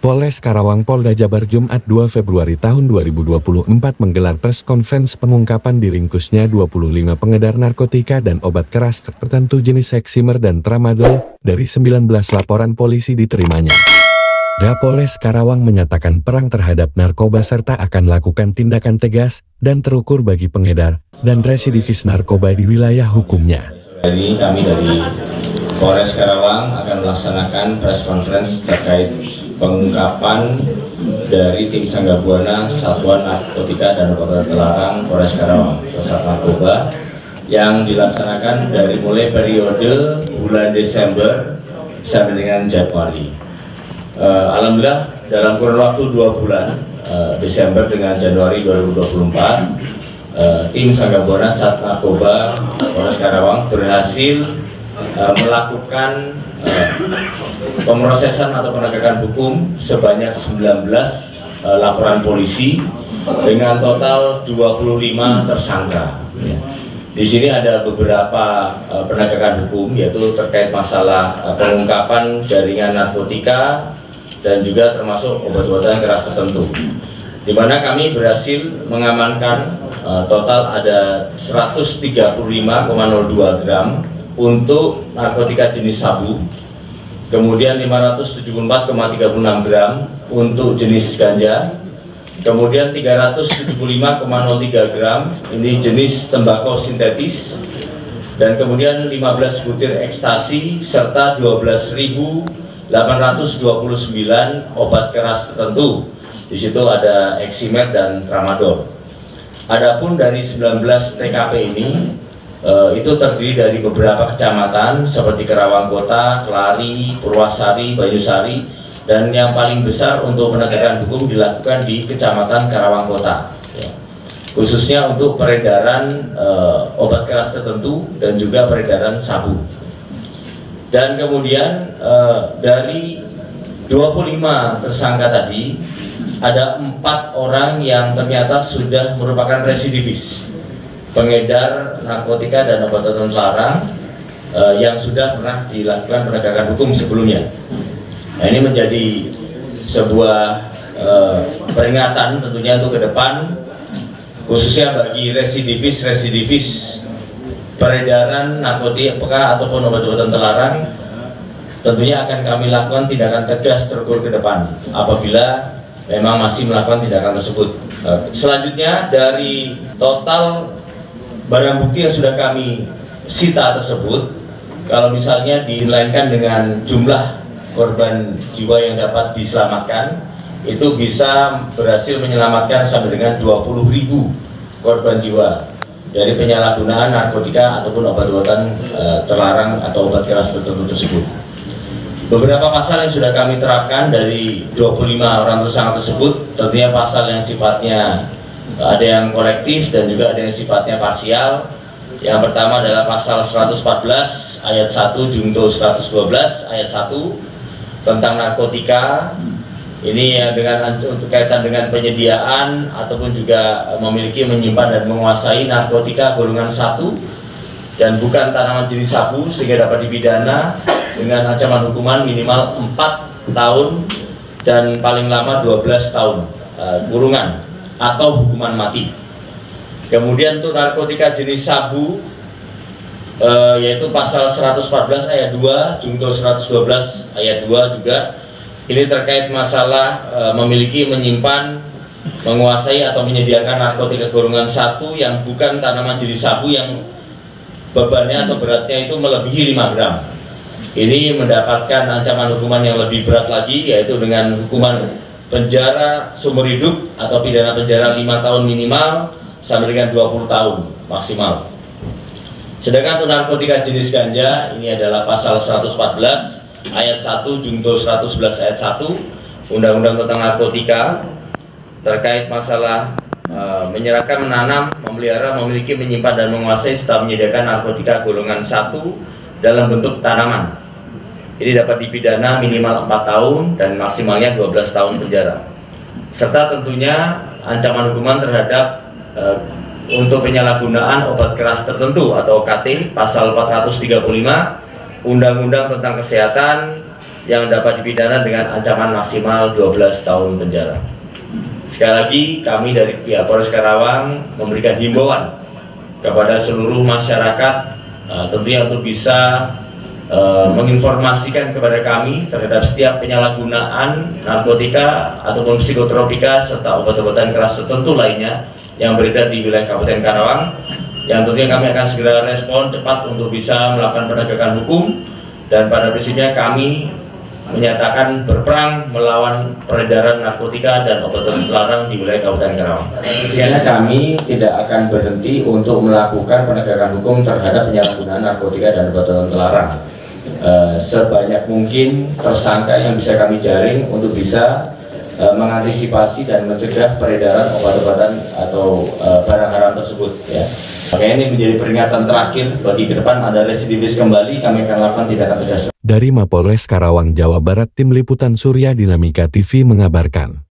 Polres Karawang Polda Jabar Jumat 2 Februari tahun 2024 menggelar press conference pengungkapan diringkusnya 25 pengedar narkotika dan obat keras tertentu jenis heksimer dan tramadol dari 19 laporan polisi diterimanya. Polres Karawang menyatakan perang terhadap narkoba serta akan lakukan tindakan tegas dan terukur bagi pengedar dan residivis narkoba di wilayah hukumnya. Hari ini kami dari Polres Karawang akan melaksanakan press conference terkait pengungkapan dari tim Sanggabuana Satuan Narkotika dan Obat Terlarang Polres Karawang Pusat Narkoba yang dilaksanakan dari mulai periode bulan Desember sampai dengan Januari. Alhamdulillah dalam kurun waktu 2 bulan Desember dengan Januari 2024 tim Sanggabuana Sat Narkoba Polres Karawang berhasil melakukan pemrosesan atau penegakan hukum sebanyak 19 laporan polisi dengan total 25 tersangka. Di sini ada beberapa penegakan hukum, yaitu terkait masalah pengungkapan jaringan narkotika dan juga termasuk obat-obatan keras tertentu, di mana kami berhasil mengamankan total ada 135,02 gram untuk narkotika jenis sabu, kemudian 574,36 gram untuk jenis ganja, kemudian 375,03 gram ini jenis tembakau sintetis, dan kemudian 15 butir ekstasi serta 12.829 obat keras tertentu. Di situ ada heksimer dan tramadol. Adapun dari 19 TKP ini itu terdiri dari beberapa kecamatan seperti Karawang Kota, Kelari, Purwasari, Banyusari, dan yang paling besar untuk penegakan hukum dilakukan di Kecamatan Karawang Kota, khususnya untuk peredaran obat keras tertentu dan juga peredaran sabu. Dan kemudian dari 25 tersangka tadi ada 4 orang yang ternyata sudah merupakan residivis pengedar narkotika dan obat-obatan terlarang yang sudah pernah dilakukan penegakan hukum sebelumnya. Nah, ini menjadi sebuah peringatan tentunya untuk ke depan, khususnya bagi residivis peredaran narkotika ataupun obat-obatan terlarang. Tentunya akan kami lakukan tindakan tegas terukur ke depan apabila memang masih melakukan tindakan tersebut. Selanjutnya, dari total barang bukti yang sudah kami sita tersebut, kalau misalnya dilainkan dengan jumlah korban jiwa yang dapat diselamatkan, itu bisa berhasil menyelamatkan sampai dengan 20.000 korban jiwa dari penyalahgunaan narkotika ataupun obat-obatan terlarang atau obat keras tertentu tersebut. Beberapa pasal yang sudah kami terapkan dari 25 orang tersangka tersebut, tentunya pasal yang sifatnya ada yang kolektif dan juga ada yang sifatnya parsial. Yang pertama adalah pasal 114 ayat 1 junto 112 ayat 1 tentang narkotika. Ini dengan untuk kaitan dengan penyediaan ataupun juga memiliki, menyimpan dan menguasai narkotika golongan 1 dan bukan tanaman jenis sabu, sehingga dapat dipidana dengan ancaman hukuman minimal 4 tahun dan paling lama 12 tahun kurungan atau hukuman mati. Kemudian untuk narkotika jenis sabu yaitu pasal 114 ayat 2 junto 112 ayat 2 juga. Ini terkait masalah memiliki, menyimpan, menguasai atau menyediakan narkotika golongan 1 yang bukan tanaman jenis sabu yang bebannya atau beratnya itu melebihi 5 gram. Ini mendapatkan ancaman hukuman yang lebih berat lagi, yaitu dengan hukuman penjara seumur hidup atau pidana penjara 5 tahun minimal sampai dengan 20 tahun maksimal. Sedangkan untuk narkotika jenis ganja, ini adalah pasal 114 ayat 1 junto 111 ayat 1 Undang-Undang tentang Narkotika terkait masalah menyerahkan, menanam, memelihara, memiliki, menyimpan dan menguasai serta menyediakan narkotika golongan 1 dalam bentuk tanaman. Ini dapat dipidana minimal 4 tahun dan maksimalnya 12 tahun penjara. Serta tentunya ancaman hukuman terhadap untuk penyalahgunaan obat keras tertentu atau OKT pasal 435 Undang-Undang tentang Kesehatan yang dapat dipidana dengan ancaman maksimal 12 tahun penjara. Sekali lagi, kami dari pihak Polres Karawang memberikan himbauan kepada seluruh masyarakat tentunya untuk bisa menginformasikan kepada kami terhadap setiap penyalahgunaan narkotika ataupun psikotropika serta obat-obatan keras tertentu lainnya yang beredar di wilayah Kabupaten Karawang, yang tentunya kami akan segera respon cepat untuk bisa melakukan penegakan hukum, dan pada prinsipnya kami menyatakan berperang melawan peredaran narkotika dan obat-obatan terlarang di wilayah Kabupaten Karawang. Sehingga kami tidak akan berhenti untuk melakukan penegakan hukum terhadap penyalahgunaan narkotika dan obat-obatan terlarang. Sebanyak mungkin tersangka yang bisa kami jaring untuk bisa mengantisipasi dan mencegah peredaran obat-obatan atau barang haram tersebut. Ya. Makanya ini menjadi peringatan terakhir bagi ke depan ada residivis kembali, kami akan lakukan tindakan tegas. Dari Mapolres Karawang, Jawa Barat, Tim Liputan Surya Dinamika TV mengabarkan.